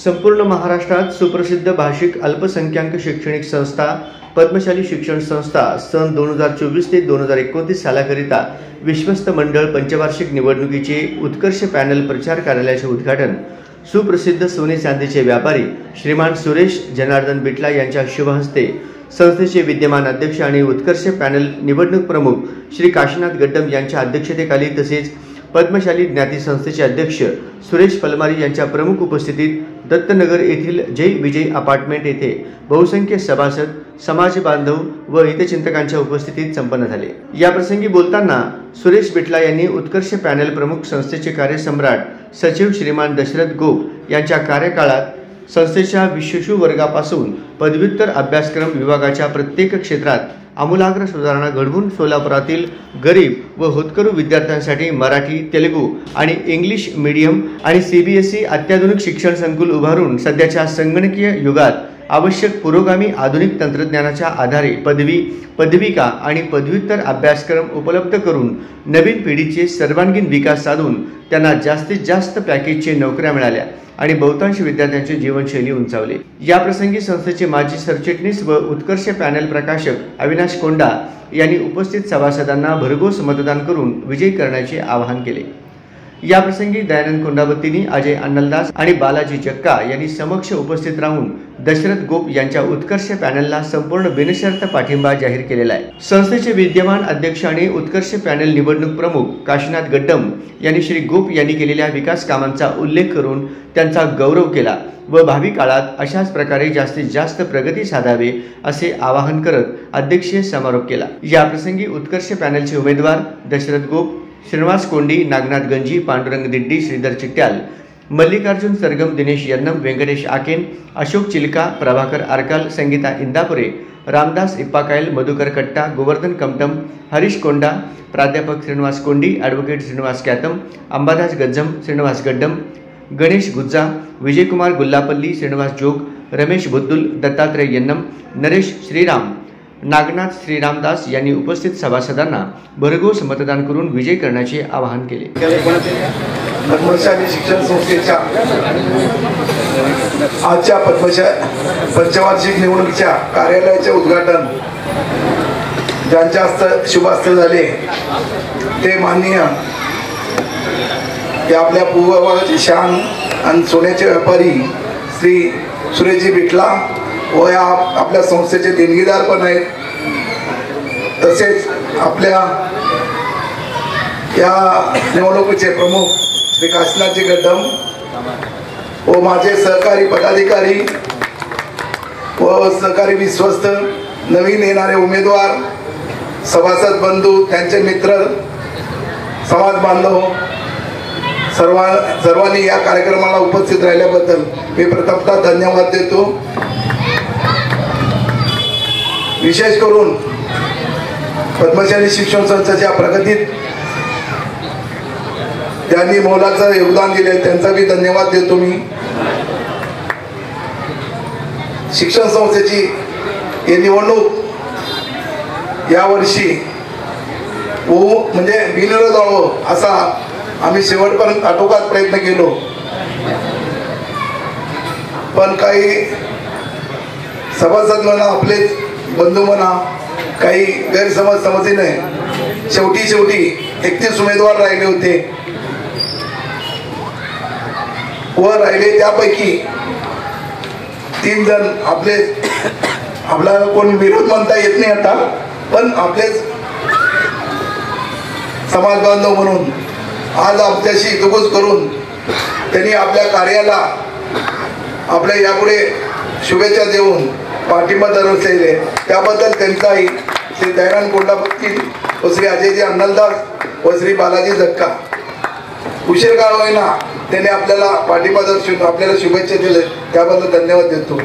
संपूर्ण महाराष्ट्रात सुप्रसिद्ध भाषिक अल्पसंख्याक शैक्षणिक संस्था पद्मशाली शिक्षण संस्था सन 2024 ते 2029 सालाकरिता विश्वस्त मंडळ पंचवार्षिक निवडणुकीचे उत्कर्ष पॅनल प्रचार कार्यालयाचे उद्घाटन सुप्रसिद्ध सोने चांदीचे व्यापारी श्रीमान सुरेश जनार्दन बिटला यांच्या शुभ हस्ते संस्थेचे विद्यमान अध्यक्ष आणि उत्कर्ष पॅनल निवडणूक प्रमुख श्री काशीनाथ गड्डम यांच्या अध्यक्षतेखाली तसेच पद्मशाली ज्ञाती संस्थेचे अध्यक्ष सुरेश पलमारी यांच्या प्रमुख उपस्थितीत दत्तनगर येथील जय विजय अपार्टमेंट येथे बहुसंख्य सभासद समाज बांधव व हितचिंतकांच्या उपस्थितीत संपन्न झाले। या प्रसंगी बोलताना सुरेश बिटला यांनी उत्कर्ष पॅनल प्रमुख संस्थेचे कार्यसम्राट सचिव श्रीमान दशरथ गोप यांच्या कार्यकाळात संस्थेच्या विशेषू वर्गापासून पदव्युत्तर अभ्यासक्रम विभागाच्या प्रत्येक क्षेत्रात आमूलाग्र सुधारणा घडवून सोलापुरातील गरीब व होतकरू विद्यार्थ्यांसाठी मराठी, तेलुगू आणि इंग्लिश मीडियम आणि CBSE अत्याधुनिक शिक्षण संकुल उभारून सध्याच्या संगणकीय युगात आवश्यक पुरोगामी आधुनिक तंत्रज्ञानाच्या आधारे पदवी, पदविका आणि पदव्युत्तर अभ्यासक्रम उपलब्ध करून नवीन पिढीचे सर्वांगीण विकास साधून त्यांना जास्तीत जास्त पॅकेजचे नोकऱ्या मिळाल्या आणि बहुतांश विद्यार्थ्यांची जीवनशैली उंचावली। या प्रसंगी संस्थेचे माजी सरचिटणीस व उत्कर्ष पॅनल प्रकाशक अविनाश कोंडा यांनी उपस्थित सभासदांना भरघोस मतदान करून विजयी करण्याचे आवाहन केले। या प्रसंगी दयानंद कोंडावतीनी, अजय अन्नलदास आणि बालाजी जक्का यांनी समक्ष उपस्थित राहून दशरथ गोप यांच्या उत्कर्ष पॅनलला संपूर्ण बिनशर्त पाठिंबा जाहीर केलेला आहे। संस्थेचे विद्यमान अध्यक्ष आणि उत्कर्ष पॅनल निवडणूक प्रमुख काशीनाथ गड्डम यांनी श्री गोप यांनी केलेल्या विकास कामांचा उल्लेख करून त्यांचा गौरव केला व भावी काळात अशाच प्रकारे जास्तीत जास्त प्रगती साधावे असे आवाहन करत अध्यक्षीय समारोप केला। या प्रसंगी उत्कर्ष पॅनलचे उमेदवार दशरथ गोप, श्रीनिवास कोंडी, नागनाथ गंजी, पांडुरंग दिड्डी, श्रीधर चिट्याल, मल्लिकार्जुन सरगम, दिनेश यन्नम, व्यंकटेश आकेन, अशोक चिलका, प्रभाकर आरकाल, संगीता इंदापुरे, रामदास इप्पाकायल, मधुकर कट्टा, गोवर्धन कमटम, हरीश कोंडा, प्राध्यापक श्रीनिवास कोंडी, ॲडव्होकेट श्रीनिवास कॅतम, अंबादास गज्जम, श्रीनिवास गड्डम, गणेश गुज्जा, विजयकुमार गुल्लापल्ली, श्रीनिवास जोग, रमेश बुद्दुल, दत्तात्रय यन्नम, नरेश श्रीराम, नागनाथ श्रीरामदास यांनी उपस्थित सभासदांना भरघोस मतदान करून विजय करण्याचे आवाहन केले। पद्मशाली शिक्षण संस्थेच्या आजच्या पंचवार्षिक निवडणुकीच्या कार्यालयाचे उद्घाटन ज्यांच्या शुभ हस्ते झाले ते माननीय ते आपल्या पूर्व भागाचे शान आणि सोन्याचे व्यापारी श्री सुरेशजी बिटला व या आपल्या संस्थेचे देणगीदार पण आहेत। तसेच आपल्या या निवडणुकीचे प्रमुख श्री काशीनाथजी गड्डम व माझे सहकारी पदाधिकारी व सहकारी विश्वस्त, नवीन येणारे उमेदवार, सभासद बंधू, त्यांचे मित्र, समाज बांधव सर्वांनी या कार्यक्रमाला उपस्थित राहिल्याबद्दल मी प्रथमतः धन्यवाद देतो। विशेष करून पद्मशाली शिक्षण संस्थेच्या प्रगतीत त्यांनी मोलाचं योगदान दिले त्यांचा भी धन्यवाद देतो मी। शिक्षण संस्थेची ही निवडणूक यावर्षी म्हणजे बिनविरोध व्हावं असा आम्ही शेवटपर्यंत आटोकाट प्रयत्न केलो, पण काही सभासद म्हणा, आपले बंधू म्हणा, काही गैरसमज समजले, शेवटी 31 उमेदवार राहिले होते व राहिले त्यापैकी 3 जण आपला कोण विरोध म्हणता येत नाही आता, पण आपलेच समाज बांधव म्हणून आज आमच्याशी दुगोज करून त्यांनी आपल्या कार्याला आपल्या यापुढे शुभेच्छा देऊन पाठिंबा दर्शवले, त्याबद्दल त्यांचाही श्री दयानंद कोंडावती व श्री अजयजी अन्नलदास व श्री बालाजी जक्का उशीर काळ होईना त्यांनी आपल्याला पाठिंबा दर्शवून आपल्याला शुभेच्छा दिले, त्याबद्दल धन्यवाद देतो।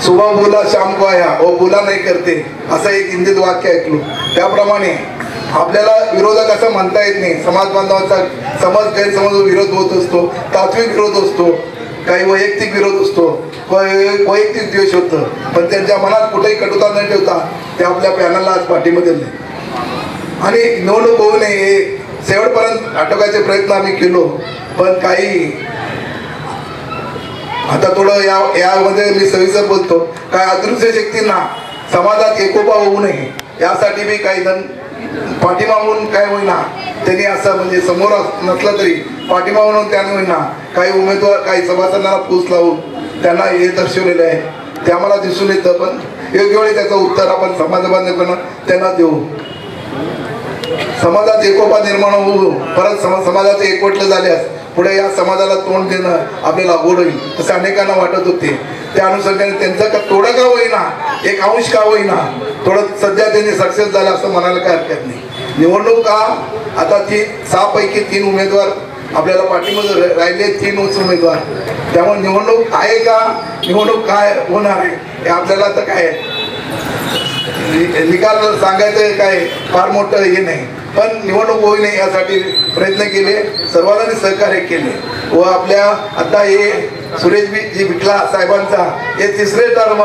सुबह बोला शाम को आया वो बोला नाही करते असं एक हिंदीत वाक्य ऐकलो, त्याप्रमाणे आपल्याला विरोधक असं म्हणता येत नाही। समाज बांधवांचा गैरसमज विरोध होत असतो, तात्विक विरोध असतो, काही वैयक्तिक विरोध असतो, वैयक्तिक द्वेष होतं, पण त्यांच्या मनात कुठेही कटुता न ठेवता ते आपल्या पॅनलला आज पाठिंबा दिले आणि निवडणूक होऊ नये हे शेवटपर्यंत आटोकायचे प्रयत्न आम्ही केलो, पण काही आता थोडं यामध्ये मी सविस्तर बोलतो. काय अदृश्य शक्तींना समाजात एकोपा होऊ नये यासाठी मी काही जण पाठीमागून काय होईना त्यांनी असं म्हणजे समोर नसलं तरी पाठीमागून त्याने होईना काही उमेदवार काही सभासदांना पूस लावून त्यांना हे दर्शवलेलं आहे. ते आम्हाला दिसून येतं. पण योग्य वेळी त्याचं उत्तर आपण समाजबांधवांना त्यांना देऊ. समाजात एकोपा निर्माण होऊ परत समाजाचे एकवटले झाल्यास पुढे या समाजाला तोंड देणं आपल्याला अवघड होईल असं अनेकांना वाटत होते. त्या अनुषंगाने त्यांचं का थोडं का होईना एक अंश का होईना थोडं सध्या त्यांनी सक्सेस झालं असं म्हणायला काय हरकत नाही. निवडणूक आता 6 पैकी 3 उमेदवार आपल्याला पाठीमध्ये राहिले 3 उमेदवार. त्यामुळे निवडणूक आहे का निवडणूक काय होणार आहे हे आपल्याला तर काय निकाल सांगायचं काय फार मोठं हे नाही. पण निवडणूक होऊ नये यासाठी प्रयत्न केले सर्वांनी सहकार्य केले. व आपल्या आता हे सुरेशजी विठला साहेबांचा हे 3रे टर्म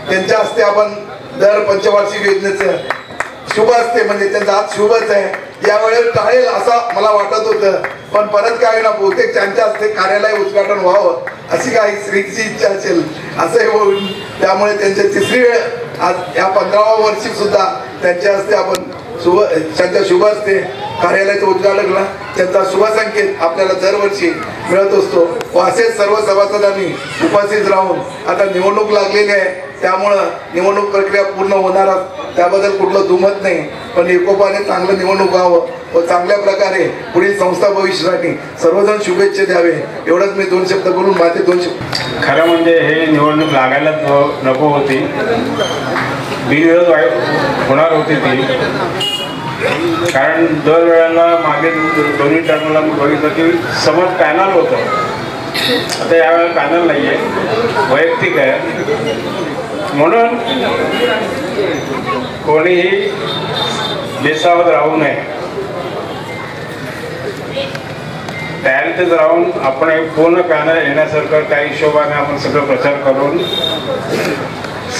त्यांच्या हस्ते आपण दर पंचवार्षिक योजनेचं शुभ असते म्हणजे त्यांचा हात शुभच आहे. यावेळेस टाळेल असं मला वाटत होतं पण परत काय ना बहुतेक त्यांच्या हस्ते कार्यालय उद्घाटन व्हावं अशी काही श्रीची इच्छा असेल असंही होईल. त्यामुळे त्यांच्या 3री वेळ आज या 15व्या वर्षी सुद्धा त्यांच्या हस्ते आपण त्यांच्या शुभ हस्ते कार्यालयाचं उद्घाटन त्यांचा शुभ संकेत आपल्याला दरवर्षी मिळत असतो. व असेच सर्व सभासदांनी उपस्थित राहून आता निवडणूक लागलेली आहे त्यामुळं निवडणूक प्रक्रिया पूर्ण होणार त्याबद्दल कुठलं दुमत नाही. पण एकोपाने चांगलं निवडणूक व्हावं व चांगल्या प्रकारे पुढील संस्था भविष्यासाठी सर्वजण शुभेच्छा द्यावे एवढंच मी 2 शब्द बोलून माझे 2 शब्द. खरं म्हणजे हे निवडणूक लागायला नको होती. बिनविरोध होणार होती ती. कारण दरवेळेला मागे दोन्ही टर्मला मी बघितलं की समोर पॅनल होतं. आता यावेळेला पॅनल नाही आहे वैयक्तिक आहे. म्हणून कोणीही बेसावध राहू नये. तयारीतच राहून आपण एक पूर्ण पॅनल येण्यासारखं त्या हिशोबाने आपण सगळं प्रचार करून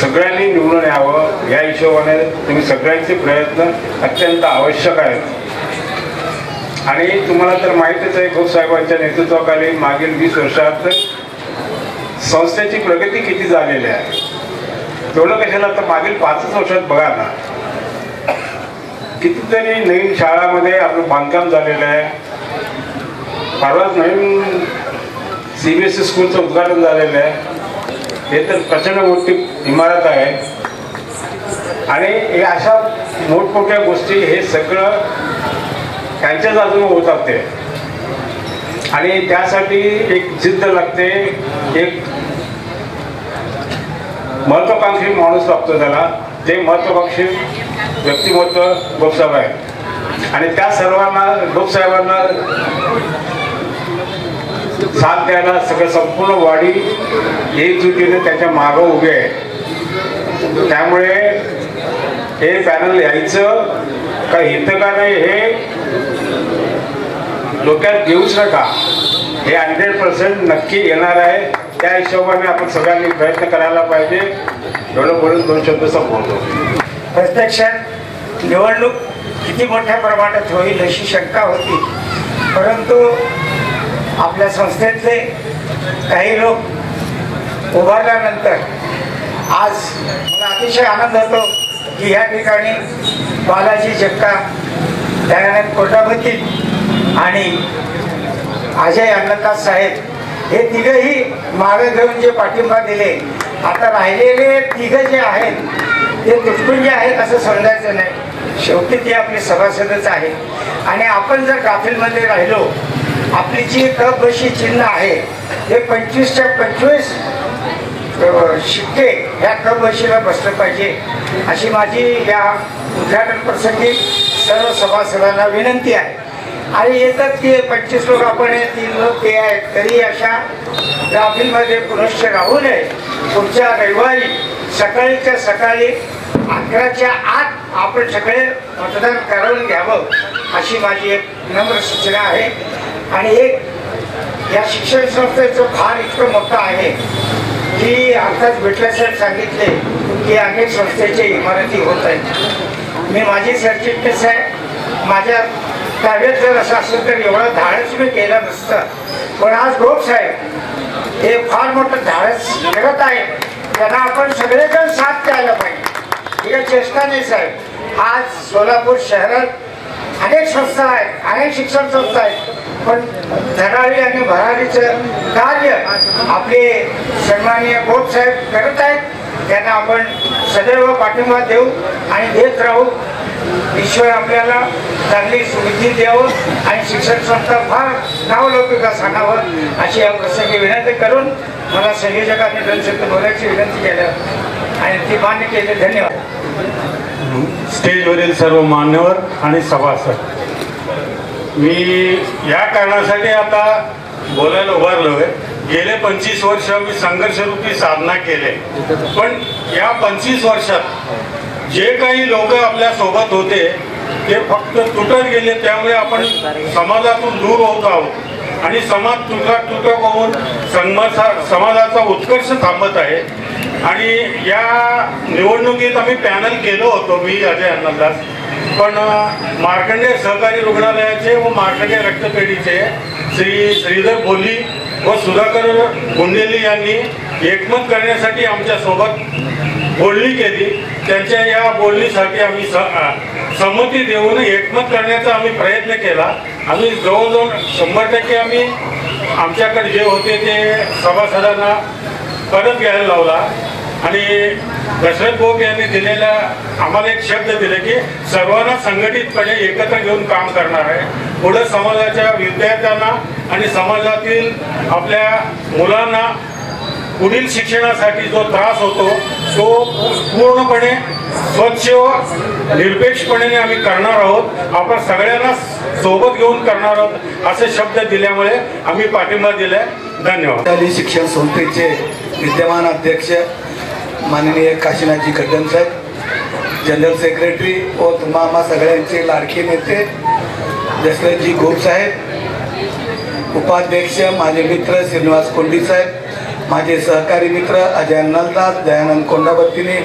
सगळ्यांनी निवडून यावं या हिशोबाने तुम्ही सगळ्यांचे प्रयत्न अत्यंत आवश्यक आहेत. आणि तुम्हाला तर माहीतच आहे घोष साहेबांच्या नेतृत्वाखाली मागील 20 वर्षात संस्थेची प्रगती किती झालेली आहे. तेवढं कशाला तर मागील 5 वर्षात बघा ना कितीतरी नवीन शाळामध्ये आपलं बांधकाम झालेलं आहे. परवाच नवीन CBSE स्कूलचं उद्घाटन झालेलं आहे. हे तर प्रचंड मोठी इमारत आहे. आणि हे अशा मोठमोठ्या गोष्टी हे सगळं त्यांच्याच बाजूने होतात ते. आणि त्यासाठी एक जिद्द लागते. एक महत्वाकांक्षी माणूस लागतो त्याला. ते महत्वाकांक्षी व्यक्तिमत्व गोपसाहेब आहे. आणि त्या सर्वांना गोपसाहेबांना साथ द्यायला सगळं संपूर्ण वाडी एकजुटीने त्याच्या मागं उभे आहे. त्यामुळे हे पॅनल यायचं का येतं का नाही हे डोक्यात घेऊच नका. हे 100% नक्की येणार आहे. त्या हिशोबाने आपण सगळ्यांनी प्रयत्न करायला पाहिजे. एवढं बोलून 2 शब्द संपवतो. प्रत्यक्षात निवडणूक किती मोठ्या प्रमाणात होईल अशी शंका होती. परंतु आपल्या संस्थेतले काही लोक उभारल्यानंतर आज मला अतिशय आनंद होतो की या ठिकाणी बालाजी जगता, दयानंद कोटापती आणि अजय अन्नदास साहेब हे तिघही मागे घेऊन जे पाठिंबा दिले. आता राहिलेले तिघं जे आहेत ते तुटपुंजे आहेत असं समजायचं नाही. शेवटी ते आपले सभासदच आहेत. आणि आपण जर गाफीलमध्ये राहिलो आपली जी कप बशी चिन्ह आहे ते 25च्या 25 शिक्के ह्या कप बशीला बसलं पाहिजे अशी माझी या उद्घाटन प्रसंगी सर्व सभासदांना विनंती आहे. आणि येतात की 25 लोक आपण 3 लोक ते आहेत तरी अशा गाफीलमध्ये पुनश्च राहू नये. पुढच्या रविवारी सकाळीच्या सकाळी 11च्या आत आपण सगळे मतदान करून घ्यावं अशी माझी एक नम्र सूचना आहे. आणि एक या शिक्षण संस्थेचं भार इतकं मोठं आहे की अर्थात विठला साहेब सांगितले की अनेक संस्थेच्या इमारती होत आहेत. मी माझी सरचिटणीस आहे. माझ्या त्यावेळेस जर असं असेल तर एवढं धाडस मी केलं नसतं. पण आज गोप साहेब हे फार मोठं धाडस करत आहे. त्यांना आपण सगळेजण साथ द्यायला पाहिजे. ही चेष्टा नाही साहेब. आज सोलापूर शहरात अनेक संस्था आहेत, अनेक शिक्षण संस्था आहेत, पण धडाडी आणि भरारीचं कार्य आपले सन्माननीय गोप साहेब करत आहेत. त्यांना आपण सदैव पाठिंबा देऊ आणि देत राहू. ईश्वर आपल्याला चांगली सुविधी द्यावं आणि शिक्षण संस्था फार नावलौकिक सांगावं अशी या प्रसंगी विनंती करून मला संयोजकांनी 2 शब्द बोलायची विनंती केलं आणि ती मान्य केली. धन्यवाद. स्टेजवरील सर्व मान्यवर आणि सभासद, मी या कारणासाठी आता बोलायला उभारलो आहे. गेले 25 वर्ष मी संघर्षरूपी साधना केले, पण या 25 वर्षात जे काही लोक आपल्या सोबत होते ते फक्त तुटत गेले. त्यामुळे आपण समाजातून दूर होत आहोत आणि समाज तुटक होऊन समाजाचा उत्कर्ष थांबत आहे. आणि या निवडणुकीत आम्ही पॅनल केलो होतो, मी अजय अन्नदास, पण मार्कंडेय सहकारी रुग्णालयाचे व मार्कंडेय रक्तपेढीचे श्री श्रीधर बोली व सुधाकर गुंडेली यांनी एकमत करण्यासाठी आमच्यासोबत बोलणी केली. त्यांच्या या बोलणीसाठी आम्ही संमती देऊन एकमत करण्याचा आम्ही प्रयत्न केला. आम्ही जवळजवळ 100% आम्ही आमच्याकडे जे होते ते सभासदांना परत घ्यायला लावला आणि दशरथ गोप यांनी दिलेला आम्हाला एक शब्द दिले की सर्वांना संघटितपणे एकत्र घेऊन काम करणार आहे. पुढे समाजाच्या विद्यार्थ्यांना आणि समाजातील आपल्या मुलांना पुढील शिक्षणासाठी जो त्रास होतो तो पूर्णपणे स्वच्छ व निरपेक्षपणे आम्ही करणार आहोत. आपण सगळ्यांना सोबत घेऊन करणार आहोत असे शब्द दिल्यामुळे आम्ही पाठिंबा दिलाय. धन्यवाद. शिक्षण संस्थेचे विद्यमान अध्यक्ष माननीय काशीनाथजी खड्डन साहेब, जनरल सेक्रेटरी व तुम्हा सगळ्यांचे लाडके नेते दशरथजी गोप साहेब, उपाध्यक्ष माझे मित्र श्रीनिवास कोंडी साहेब, माझे सहकारी मित्र अजय अन्नदास, दयानंद कोंडाबत्तीने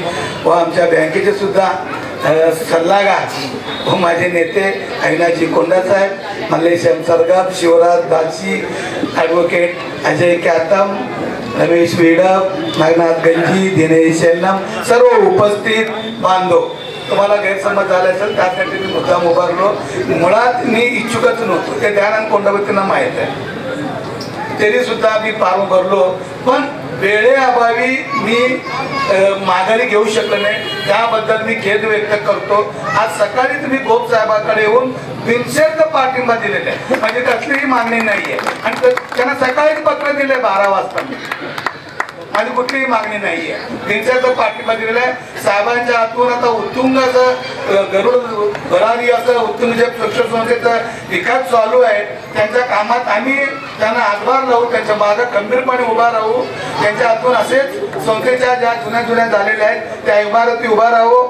व आमच्या बँकेचे सुद्धा सल्लागार व माझे नेते ऐनाजी कोंडा साहेब, मल्लेश्याम सरगाम, शिवराज दासी, ॲडव्होकेट अजय कॅतम, रमेश वेडप, नागनाथ गंजी, दिनेश शेलनम, सर्व उपस्थित बांधव. तुम्हाला गैरसमज झाला असेल त्यासाठी मी मुद्दाम उभारलो. मुळात मी इच्छुकच नव्हतो, ते दयानंद कोंडाबत्तींना माहीत आहे, तरी सुद्धा मी पार भरलो. पण वेळेअभावी मी माघारी घेऊ शकलो नाही, त्याबद्दल मी खेद व्यक्त करतो. आज सकाळी तुम्ही गोप साहेबांकडे येऊन बिनशर्त पाठिंबा दिलेला आहे, म्हणजे कसलीही मागणी नाही आहे. आणि त्यांना सकाळीच पत्र दिले 12 वाजता, माझी कुठलीही मागणी नाही आहे. बिनशर्त पाठिंबा दिलेला आहे. साहेबांच्या हातून आता उत्तुंग असं गरुड भरारी असं उत्तुंग जे शिक्षण संस्थेचा विकास चालू आहे, त्यांच्या कामात आम्ही त्यांना हातभार लावू, त्यांच्या मागे खंबीरपणे उभा राहू. त्यांच्या हातून असेच संस्थेच्या ज्या जुन्या झालेल्या आहेत त्या इमारती उभा राहू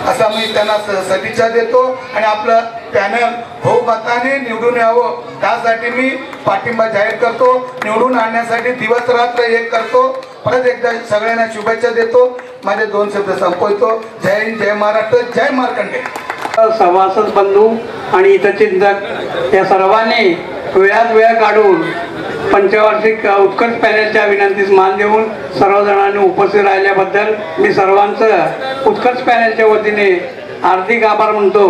असा मी त्यांना सदिच्छा देतो. आणि आपलं पॅनल बहुमताने निवडून यावं त्यासाठी मी पाठिंबा जाहीर करतो. निवडून आणण्यासाठी दिवस रात्र एक करतो. परत एकदा सगळ्यांना शुभेच्छा देतो. माझे 2 शब्द संपवतो. जय हिंद, जय महाराष्ट्र, जय मार्कंडे. सभासद बंधू आणि हितचिंतक या सर्वांनी वेळात वेळ काढून पंचवार्षिक उत्कर्ष पॅनलच्या विनंतीस मान देऊन सर्वजणांनी उपस्थित राहिल्याबद्दल मी सर्वांचं उत्कर्ष पॅनलच्या वतीने हार्दिक आभार मानतो.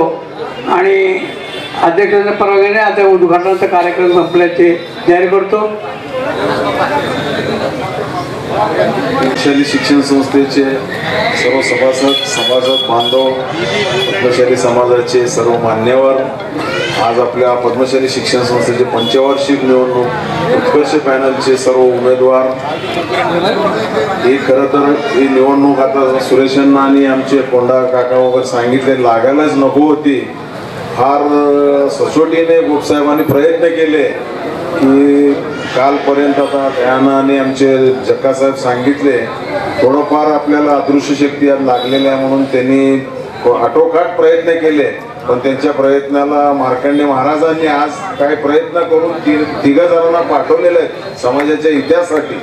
आणि अध्यक्षांच्या परवानगीने आता उद्घाटनाचा कार्यक्रम संपल्याचे जाहीर करतो. पद्मशाली शिक्षण संस्थेचे सर्व सभासद बांधव, पद्मशाली समाजाचे सर्व मान्यवर, आज आपल्या पद्मशाली शिक्षण संस्थेचे पंचवार्षिक निवडणूक उत्कर्ष पॅनलचे सर्व उमेदवार, ही खरं तर ही निवडणूक आता सुरेशांना आणि आमचे कोंडा काका वगैरे सांगितले लागायलाच नको होती. फार सचोटीने गोपसाहेबांनी प्रयत्न केले की कालपर्यंत आता त्यानं आणि आमचे जक्कासाहेब सांगितले थोडंफार आपल्याला अदृश्य शक्ती यात लागलेल्या आहे म्हणून त्यांनी आटोकाट प्रयत्न केले. पण त्यांच्या प्रयत्नाला मार्कंडे महाराजांनी आज काही प्रयत्न करून 3 जणांना पाठवलेले आहेत समाजाच्या हितासाठी.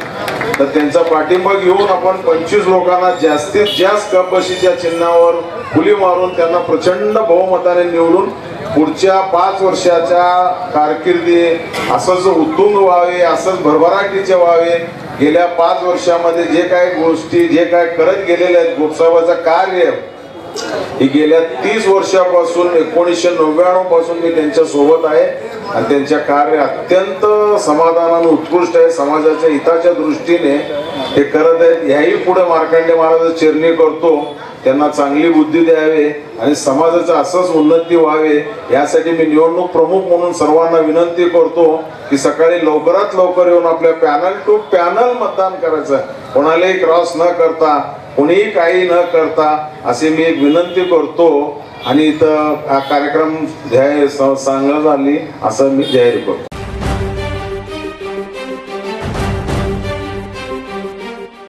तर त्यांचा पाठिंबा घेऊन आपण 25 लोकांना जास्तीत जास्त कपबशीच्या चिन्हावर फुली मारून त्यांना प्रचंड बहुमताने निवडून पुढच्या 5 वर्षाच्या कारकिर्दी असंच उत्तुंग व्हावे, असंच भरभराटीचे व्हावे. गेल्या 5 वर्षामध्ये जे काही गोष्टी जे काय करत गेलेले आहेत गोपसाहेबाचं कार्य ही गेल्या 30 वर्षापासून 1999 पासून मी त्यांच्या सोबत आहे आणि त्यांच्या कार्य अत्यंत समाधानाने उत्कृष्ट आहे. समाजाच्या हिताच्या दृष्टीने ते करत आहेत. ह्याही पुढे मार्कंडे महाराज चरणी करतो, त्यांना चांगली बुद्धी द्यावे आणि समाजाचं असंच उन्नती व्हावे यासाठी मी निवडणूक प्रमुख म्हणून सर्वांना विनंती करतो की सकाळी लवकरात लवकर येऊन आपल्या पॅनल टू पॅनल मतदान करायचं, कोणालाही क्रॉस न करता, कोणीही काही न करता असे मी एक विनंती करतो. आणि इथं हा कार्यक्रम सांगण्यात आली असं मी जाहीर करतो.